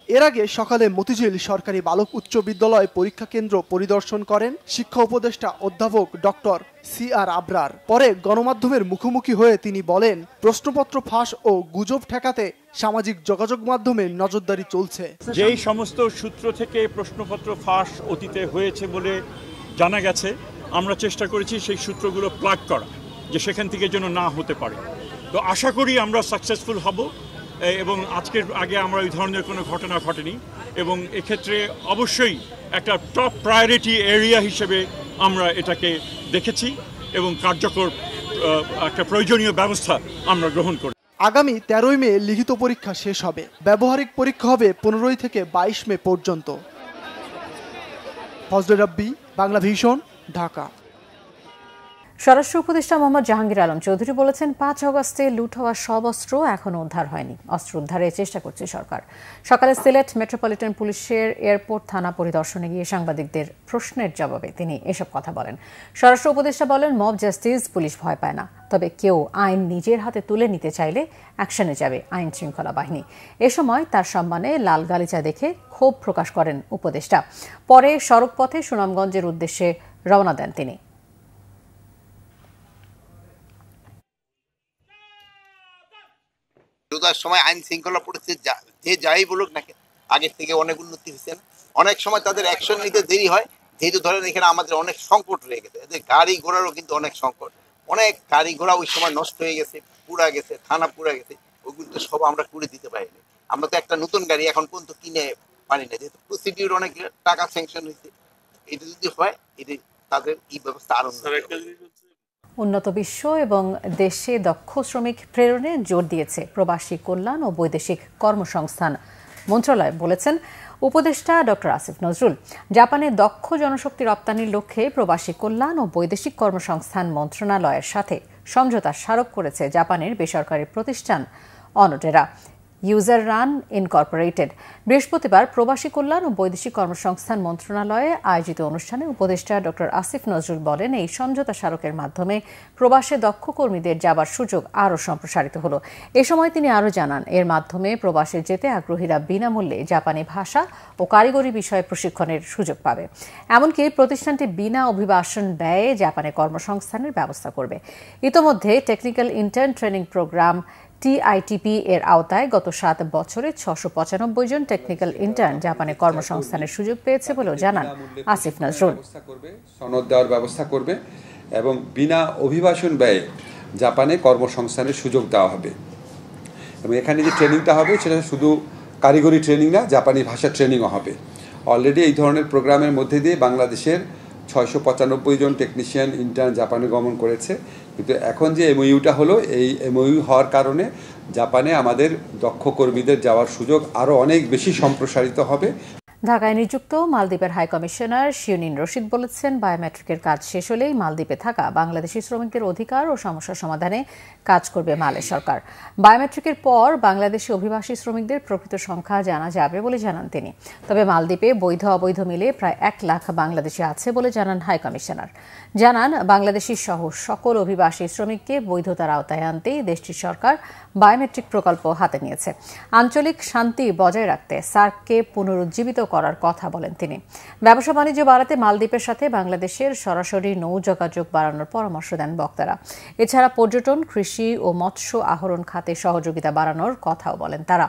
[SPEAKER 20] এর আগে সকালে মতিঝিল সরকারি বালক উচ্চ বিদ্যালয় পরীক্ষা কেন্দ্র পরিদর্শন করেন শিক্ষা উপদেষ্টা অধ্যাপক ডক্টর CR আবরার। পরে গণমাধ্যমের মুখোমুখি হয়ে তিনি বলেন, প্রশ্নপত্র ফাঁস ও গুজব ঠেকাতে সামাজিক যোগাযোগ মাধ্যমে নজরদারি চলছে।
[SPEAKER 26] যেই সমস্ত সূত্র থেকে প্রশ্নপত্র ফাঁস অতীতে হয়েছে বলে জানা গেছে, আমরা চেষ্টা করেছি সেই সূত্রগুলো প্লাগ করা, যে সেখান থেকে যেন না হতে পারে। তো আশা করি আমরা সাকসেসফুল হব এবং আজকের আগে আমরা এই ধরনের কোনো ঘটনা ঘটেনি এবং এক্ষেত্রে অবশ্যই একটা টপ প্রায়োরিটি এরিয়া হিসেবে আমরা এটাকে দেখেছি এবং কার্যকর একটা প্রয়োজনীয় ব্যবস্থা আমরা গ্রহণ করি।
[SPEAKER 20] আগামী 13 মে লিখিত পরীক্ষা শেষ হবে। ব্যবহারিক পরীক্ষা হবে 15 থেকে 22 মে পর্যন্ত। ফজলে রাব্বি, বাংলা ভিশন, ঢাকা।
[SPEAKER 1] স্বরাষ্ট্র উপদেষ্টা মোহাম্মদ জাহাঙ্গীর আলম চৌধুরী বলেছেন, 5 আগস্টে লুট হওয়া সব অস্ত্র এখনো উদ্ধার হয়নি। অস্ত্র উদ্ধারের চেষ্টা করছে সরকার। সকালে সিলেট মেট্রোপলিটন পুলিশের এয়ারপোর্ট থানা পরিদর্শনে গিয়ে সাংবাদিকদের প্রশ্নের জবাবে তিনি এসব কথা বলেন। স্বরাষ্ট্র উপদেষ্টা বলেন, মব জাস্টিস পুলিশ ভয় পায় না, তবে কেউ আইন নিজের হাতে তুলে নিতে চাইলে অ্যাকশনে যাবে আইন শৃঙ্খলা বাহিনী। এ সময় তার সম্মানে লাল গালিচা দেখে ক্ষোভ প্রকাশ করেন উপদেষ্টা। পরে সড়ক পথে সুনামগঞ্জের উদ্দেশ্যে রওনা দেন তিনি।
[SPEAKER 27] সময় আইন শৃঙ্খলা পরিস্থিতি যে যাই বলুক না, আগের থেকে অনেক উন্নতি হয়েছে না। অনেক সময় তাদের অ্যাকশন নিতে দেরি হয়, যেহেতু ধরেন এখানে আমাদের অনেক সংকট রয়ে গেছে, এদের গাড়ি ঘোড়ারও কিন্তু অনেক সংকট। অনেক গাড়ি ঘোড়া ওই সময় নষ্ট হয়ে গেছে, পুড়া গেছে, থানা পুড়া গেছে, ওইগুলো তো সব আমরা করে দিতে পারিনি। আমরা তো একটা নতুন গাড়ি এখন পর্যন্ত কিনে পারি না, যেহেতু প্রসিডিউর অনেক টাকা স্যাংশন হয়েছে। এটা যদি হয়, এটা তাদের এই ব্যবস্থা আরো
[SPEAKER 1] উন্নত বিশ্ব এবং দেশে দক্ষ শ্রমিক প্রেরণে জোর দিয়েছে প্রবাসী কল্যাণ ও বৈদেশিক কর্মসংস্থান মন্ত্রণালয়, বলেছেন উপদেষ্টা ডক্টর আসিফ নজরুল। জাপানে দক্ষ জনশক্তি রপ্তানির লক্ষ্যে প্রবাসী কল্যাণ ও বৈদেশিক কর্মসংস্থান মন্ত্রণালয়ের সাথে সমঝোতা স্মারক করেছে জাপানের বেসরকারি প্রতিষ্ঠান অনোটেরা। User run Incorporated. বৃহস্পতিবার প্রবাসী কল্যাণ ও বৈদেশিক কর্মসংস্থান মন্ত্রণালয়ে আয়োজিত অনুষ্ঠানে উপদেষ্টা ডক্টর আসিফ নজরুল বলেন, এই সমঝোতা স্মারকের মাধ্যমে প্রবাসে দক্ষ কর্মীদের যাবার সুযোগ আরও সম্প্রসারিত হলো। এ সময় তিনি আরও জানান, এর মাধ্যমে প্রবাসে যেতে আগ্রহীরা বিনামূল্যে জাপানি ভাষা ও কারিগরি বিষয়ে প্রশিক্ষণের সুযোগ পাবে। এমনকি প্রতিষ্ঠানটি বিনা অভিবাসন ব্যয়ে জাপানে কর্মসংস্থানের ব্যবস্থা করবে। ইতোমধ্যে technical intern training program TITP এর আওতায় গত 7 বছরে 695 জন টেকনিক্যাল ইন্টার্ন জাপানে কর্মসংস্থানের সুযোগ পেয়েছে বলেও জানান আসিফ নজরুল।
[SPEAKER 2] সনদ দেওয়ার ব্যবস্থা করবে এবং বিনা অভিবাসন ব্যয়ে জাপানে কর্মসংস্থানের সুযোগ দেওয়া হবে। এবং এখানে যে ট্রেনিংটা হবে সেটা শুধু কারিগরি ট্রেনিং না, জাপানি ভাষা ট্রেনিংও হবে। অলরেডি এই ধরনের প্রোগ্রামের মধ্যে দিয়ে বাংলাদেশের 695 জন টেকনিশিয়ান ইন্টার্ন জাপানে গমন করেছে। কিন্তু এখন যে MOUটা হলো, এই MOU হওয়ার কারণে জাপানে আমাদের দক্ষ কর্মীদের যাওয়ার সুযোগ আরও অনেক বেশি সম্প্রসারিত হবে।
[SPEAKER 1] ঢাকায় নিযুক্ত মালদ্বীপের হাই কমিশনার শিউনিন রশিদ বলেছেন, বায়োমেট্রিকের কাজ শেষ হলেই মালদ্বীপে থাকা বাংলাদেশি শ্রমিকদের অধিকার ও সমস্যা সমাধানে কাজ করবে মালয় সরকার। বায়োমেট্রিকের পর বাংলাদেশি অভিবাসী শ্রমিকদের প্রকৃত সংখ্যা জানা যাবে বলে জানান তিনি। তবে মালদ্বীপে বৈধ অবৈধ মিলে প্রায় 1 লাখ বাংলাদেশি আছে বলে জানান হাই কমিশনার। জানান, বাংলাদেশি সহ সকল অভিবাসী শ্রমিককে বৈধতার আওতায় আনতেই দেশটির সরকার বায়োমেট্রিক প্রকল্প হাতে নিয়েছে। আঞ্চলিক শান্তি বজায় রাখতে সার্ককে পুনরুজ্জীবিত করার কথা বলেন তিনি। ব্যবসা বাণিজ্য বাড়াতে মালদ্বীপের সাথে বাংলাদেশের সরাসরি নৌ যোগাযোগ বাড়ানোর পরামর্শ দেন বক্তারা। এছাড়া পর্যটন, কৃষি ও মৎস্য আহরণ খাতে সহযোগিতা বাড়ানোর কথাও বলেন তারা।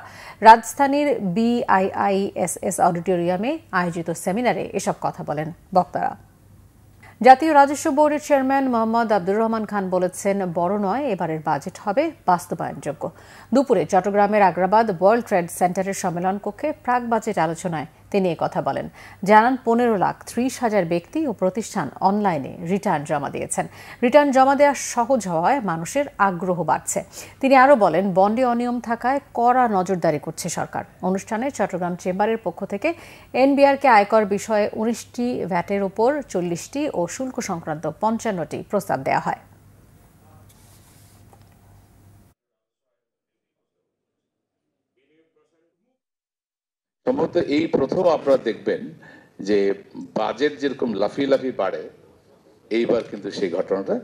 [SPEAKER 1] রাজধানীর BIISS অডিটোরিয়ামে আয়োজিত সেমিনারে এসব কথা বলেন বক্তারা। জাতীয় রাজস্ব বোর্ডের চেয়ারম্যান মোহাম্মদ আব্দুর রহমান খান বলেছেন, বড় নয়, এবারের বাজেট হবে বাস্তবায়নযোগ্য। দুপুরে চট্টগ্রামের আগ্রাবাদ ওয়ার্ল্ড ট্রেড সেন্টারের সম্মেলন কক্ষে প্রাক বাজেট আলোচনায় তিনি কথা বলেন। জানান, 15,30,000 ব্যক্তি ও প্রতিষ্ঠান অনলাইনে রিটার্ন জমা দিয়েছেন। রিটার্ন জমা দেওয়া সহজ হওয়ায় মানুষের আগ্রহ বাড়ছে। তিনি আরও বলেন, বন্ডে অনিয়ম থাকায় কড়া নজরদারি করছে সরকার। অনুষ্ঠানে চট্টগ্রাম চেম্বারের পক্ষ থেকে NBRকে আয়কর বিষয়ে 19টি, ভ্যাটের ওপর 40টি ও শুল্ক সংক্রান্ত 55টি প্রস্তাব দেওয়া হয়।
[SPEAKER 3] সম্ভবত এই প্রথম আপনারা দেখবেন যে বাজেট যেরকম লাফিয়ে লাফিয়ে বাড়ে, এইবার কিন্তু সেই ঘটনাটা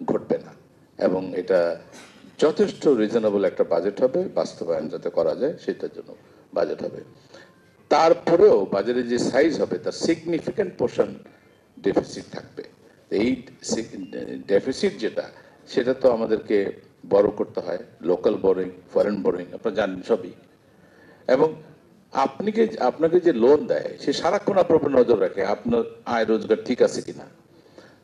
[SPEAKER 3] ঘটবে না এবং এটা যথেষ্ট রিজনেবল একটা বাজেট হবে। বাস্তবায়ন যাতে করা যায় সেটার জন্য বাজেট হবে। তারপরেও বাজেটের যে সাইজ হবে তার সিগনিফিক্যান্ট পোর্শন ডেফিসিট থাকবে। এই ডেফিসিট যেটা, সেটা তো আমাদেরকে বড় করতে হয়, লোকাল বরোইং, ফরেন বরোইং, আপনারা জানেন সবই। এবং আপনাকে যে লোন দেয় সে সারাক্ষণ আপনার উপর নজর রাখে আপনার আয় রোজগার ঠিক আছে কিনা,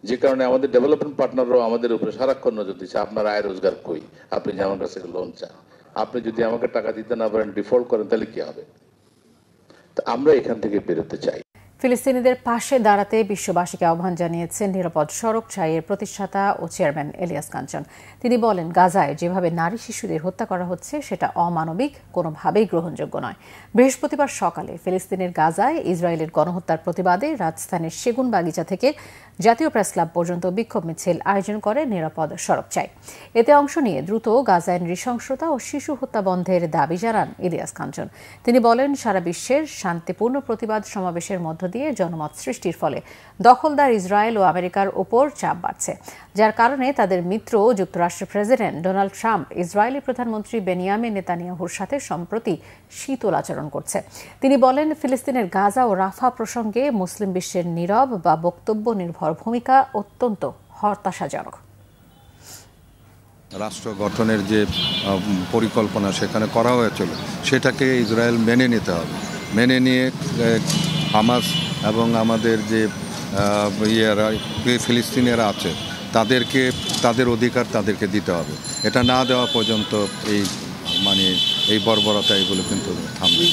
[SPEAKER 3] যে কারণে আমাদের ডেভেলপমেন্ট পার্টনাররাও আমাদের উপরে সারাক্ষণ নজর দিচ্ছে, আপনার আয় রোজগার কই, আপনি যে আমার কাছে লোন চান, আপনি যদি আমাকে টাকা দিতে না পারেন, ডিফল্ট করেন, তাহলে কি হবে? তো আমরা এখান থেকে বেরোতে চাই।
[SPEAKER 1] ফিলিস্তিনিদের পাশে দাঁড়াতে বিশ্ববাসীকে আহ্বান জানিয়েছেন নিরাপদ সড়ক চাইয়ের প্রতিষ্ঠাতা ও চেয়ারম্যান এলিয়াস কাঞ্চন। তিনি বলেন, গাজায় যেভাবে নারী শিশুদের হত্যা করা হচ্ছে সেটা অমানবিক, কোনোভাবেই গ্রহণযোগ্য নয়। বৃহস্পতিবার সকালে ফিলিস্তিনের গাজায় ইসরায়েলের গণহত্যার প্রতিবাদে রাজধানীর সেগুন বাগিচা থেকে জাতীয় প্রেস ক্লাব পর্যন্ত বিক্ষোভ মিছিল আয়োজন করে নিরাপদ সড়ক চাই। এতে অংশ নিয়ে দ্রুত গাজায় নৃশংসতা ও শিশু হত্যা বন্ধের দাবি জানান ইলিয়াস কাঞ্চন। তিনি বলেন, সারা বিশ্বের শান্তিপূর্ণ প্রতিবাদ সমাবেশের মধ্য দিয়ে জনমত সৃষ্টির ফলে দখলদার ইসরায়েল ও আমেরিকার ওপর চাপ বাড়ছে, যার কারণে তাদের মিত্র যুক্তরাষ্ট্রের প্রেসিডেন্ট ডোনাল্ড ট্রাম্প ইসরায়েলি প্রধানমন্ত্রী বেনিয়ামিন নেতানিয়াহুর সাথে সম্প্রতি শীতল আচরণ করছে। তিনি বলেন, ফিলিস্তিনের গাজা ও রাফা প্রসঙ্গে মুসলিম বিশ্বের নীরব বা বক্তব্য নির্ভর ভূমিকা অত্যন্ত হতাশাজনক।
[SPEAKER 4] রাষ্ট্র গঠনের যে পরিকল্পনা সেখানে করা হয়েছিল সেটাকে ইসরায়েল মেনে নিতে হবে। মেনে নিয়ে হামাস এবং আমাদের যে ফিলিস্তিনিরা আছে তাদেরকে তাদের অধিকার তাদেরকে দিতে হবে। এটা না দেওয়া পর্যন্ত এই বর্বরতা এগুলো কিন্তু থামবে।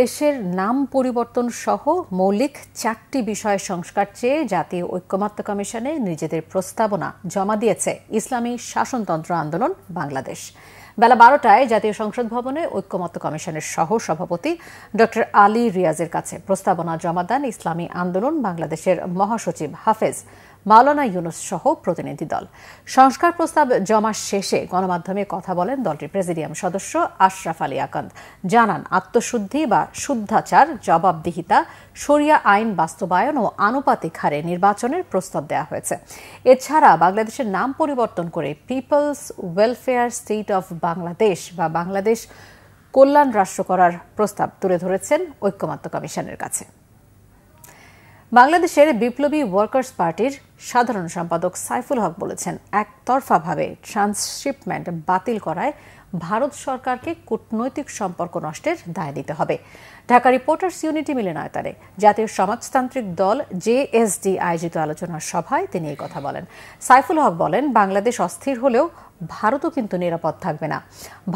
[SPEAKER 1] দেশের নাম পরিবর্তন সহ মৌলিক 4টি বিষয় সংস্কার চেয়ে জাতীয় ঐক্যমত্য কমিশনে নিজেদের প্রস্তাবনা জমা দিয়েছে ইসলামী শাসনতন্ত্র আন্দোলন বাংলাদেশ। বেলা 12টায় জাতীয় সংসদ ভবনে ঐক্যমত্য কমিশনের সহ সভাপতি ডক্টর আলী রিয়াজের কাছে প্রস্তাবনা জমা দেন ইসলামী আন্দোলন বাংলাদেশের মহাসচিব হাফেজ মাওলানা ইউনুস সহ প্রতিনিধি দল। সংস্কার প্রস্তাব জমা শেষে গণমাধ্যমে কথা বলেন দলটির প্রেসিডিয়াম সদস্য আশরাফ আলী আকান্দ। জানান, আত্মশুদ্ধি বা শুদ্ধাচার, জবাবদিহিতা, শরিয়া আইন বাস্তবায়ন ও আনুপাতিক হারে নির্বাচনের প্রস্তাব দেওয়া হয়েছে। এছাড়া বাংলাদেশের নাম পরিবর্তন করে people's welfare state of Bangladesh বা বাংলাদেশ কল্যাণ রাষ্ট্র করার প্রস্তাব তুলে ধরেছেন ঐক্যমত্য কমিশনের কাছে। বাংলাদেশের বিপ্লবী ওয়ার্কার্স পার্টির সাধারণ সম্পাদক সাইফুল হক বলেছেন, একতরফাভাবে ট্রান্সশিপমেন্ট বাতিল করায় ভারত সরকারকে কূটনৈতিক সম্পর্ক নষ্টের দায় নিতে হবে। ঢাকা রিপোর্টার্স ইউনিটি মিলনায়তনে জাতীয় সমাজতান্ত্রিক দল জেএসডি আয়োজিত আলোচনা সভায় তিনি এই কথা বলেন। সাইফুল হক বলেন, বাংলাদেশ অস্থির হলেও ভারতও কিন্তু নিরাপদ থাকবে না।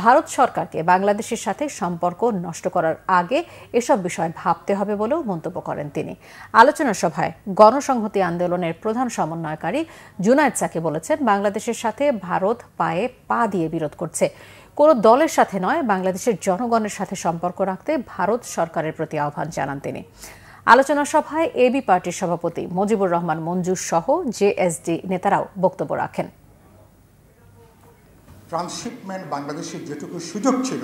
[SPEAKER 1] ভারত সরকারকে বাংলাদেশের সাথে সম্পর্ক নষ্ট করার আগে এসব বিষয় ভাবতে হবে বলেও মন্তব্য করেন তিনি। আলোচনা সভায় গণসংহতি আন্দোলনের প্রধান সমন্বয়কারী জুনায়েদ সাকি বলেছেন, বাংলাদেশের সাথে ভারত পায়ে পা দিয়ে বিরোধ করছে। কোনো দলের সাথে নয়, বাংলাদেশের জনগণের সাথে সম্পর্ক রাখতে ভারত সরকারের প্রতি আহ্বান জানান তিনি। আলোচনা সভায় এবি পার্টির সভাপতি মুজিবুর রহমান মঞ্জুর সহ জেএসডি নেতারাও বক্তব্য রাখেন।
[SPEAKER 5] ট্রান্সশিপমেন্ট বাংলাদেশের যেটুকু সুযোগ ছিল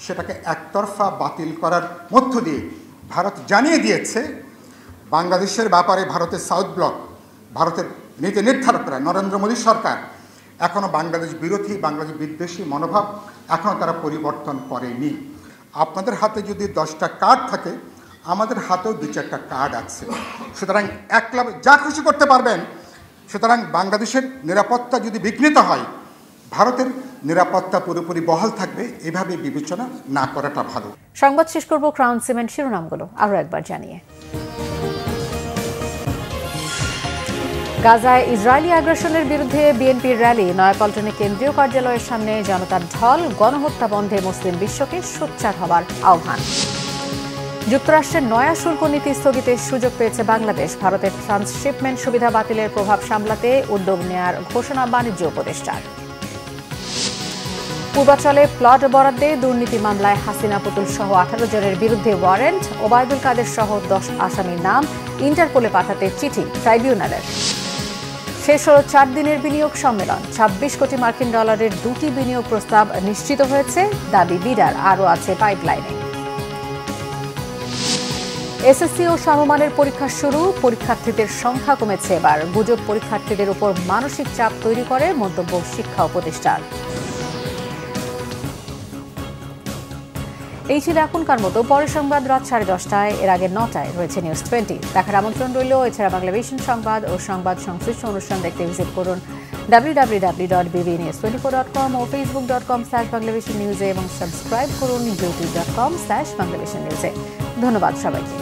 [SPEAKER 5] সেটাকে একতরফা বাতিল করার মধ্য দিয়ে ভারত জানিয়ে দিয়েছে বাংলাদেশের ব্যাপারে ভারতের সাউথ ব্লক, ভারতের নীতি নির্ধারকরা, নরেন্দ্র মোদী সরকার এখনও বাংলাদেশ বিরোধী, বাংলাদেশ বিদ্বেষী মনোভাব এখনও তারা পরিবর্তন করেনি। আপনাদের হাতে যদি 10টা কার্ড থাকে, আমাদের হাতেও 2-4টা কার্ড আছে। সুতরাং একলাভ যা খুশি করতে পারবেন। সুতরাং বাংলাদেশের নিরাপত্তা যদি বিঘ্নিত হয়, ভারতের নিরাপত্তা পুরোপুরি বহাল থাকবে, এভাবে বিবেচনা না করাটা ভালো।
[SPEAKER 1] সংবাদ শেষ করব ক্রাউন সিমেন্ট শিরোনামগুলো আরও একবার জানিয়ে। গাজায় ইসরায়েলি আগ্রাসনের বিরুদ্ধে বিএনপির র্যালি, নয়াপল্টনে কেন্দ্রীয় কার্যালয়ের সামনে জনতার ঢল, গণহত্যা বন্ধে মুসলিম বিশ্বকে সোচ্চার হবার আহ্বান। যুক্তরাষ্ট্রের নয়া শুল্ক নীতি স্থগিতের সুযোগ পেয়েছে বাংলাদেশ, ভারতের ট্রান্সশিপমেন্ট সুবিধা বাতিলের প্রভাব সামলাতে উদ্যোগ নেয়ার ঘোষণা বাণিজ্য উপদেষ্টার। পূর্বাচলে প্লট বরাদ্দে দুর্নীতি মামলায় হাসিনা পুতুল সহ 18 জনের বিরুদ্ধে ওয়ারেন্ট, ওবায়দুল কাদের সহ 10 আসামির নাম ইন্টারপোলে পাঠাতে চিঠি ট্রাইব্যুনালের। শেষ হল 4 দিনের বিনিয়োগ সম্মেলন, 26 কোটি মার্কিন ডলারের 2টি বিনিয়োগ প্রস্তাব নিশ্চিত হয়েছে, দাবি বিডার আরও আছে পাইপলাইনে। এসএসসি ও সমমানের পরীক্ষা শুরু, পরীক্ষার্থীদের সংখ্যা কমেছে এবার, গুজব পরীক্ষার্থীদের উপর মানসিক চাপ তৈরি করে, মন্তব্য শিক্ষা উপদেষ্টার। এই ছিল এখনকার মতো। পরের সংবাদ রাত 10:30টায়, এর আগে 9টায় রয়েছে নিউজ 20। দেখার আমন্ত্রণ রইল। এছাড়া বাংলাভিশন সংবাদ ও সংবাদ সংশ্লিষ্ট অনুষ্ঠান দেখতে ভিজিট করুন www.bbnews24.com ও facebook.com/banglavishnnews এবং সাবস্ক্রাইব করুন youtube.com/banglavishnnews। ধন্যবাদ সবাইকে।